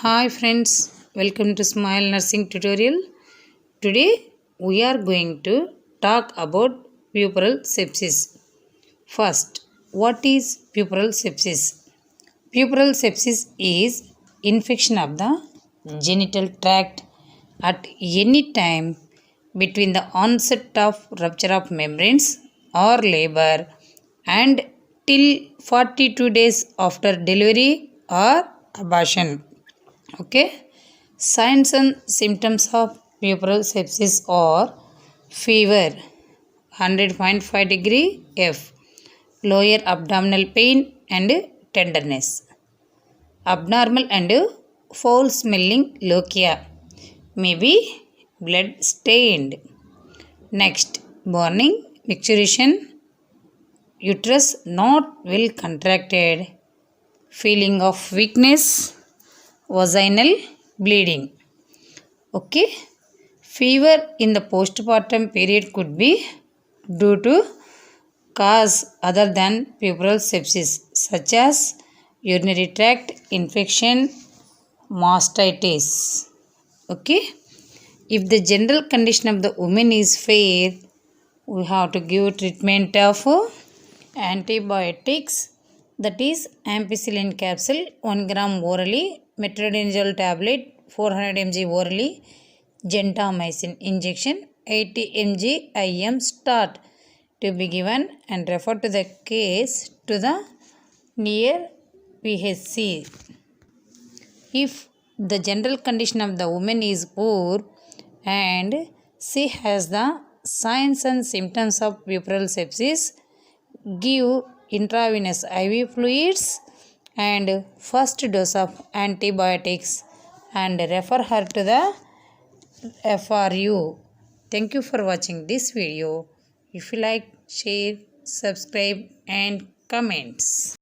Hi friends, welcome to Smile Nursing Tutorial. Today we are going to talk about puerperal sepsis. First, what is puerperal sepsis? Puerperal sepsis is infection of the genital tract at any time between the onset of rupture of membranes or labor and till 42 days after delivery or abortion. Okay, signs and symptoms of puerperal sepsis are fever 100.5 degree F, lower abdominal pain and tenderness, abnormal and foul smelling lochia, maybe blood stained. Next, burning, micturition, uterus not well contracted, feeling of weakness, vaginal bleeding. Okay, fever in the postpartum period could be due to cause other than puerperal sepsis such as urinary tract infection, mastitis. Okay, if the general condition of the woman is fair, we have to give treatment of antibiotics, that is ampicillin capsule 1 gram orally, metronidazole tablet 400 mg orally, gentamicin injection 80 mg IM start to be given and refer to the case to the near PHC. If the general condition of the woman is poor and she has the signs and symptoms of puerperal sepsis, give intravenous IV fluids and first dose of antibiotics and refer her to the FRU. Thank you for watching this video. If you like, share, subscribe and comments.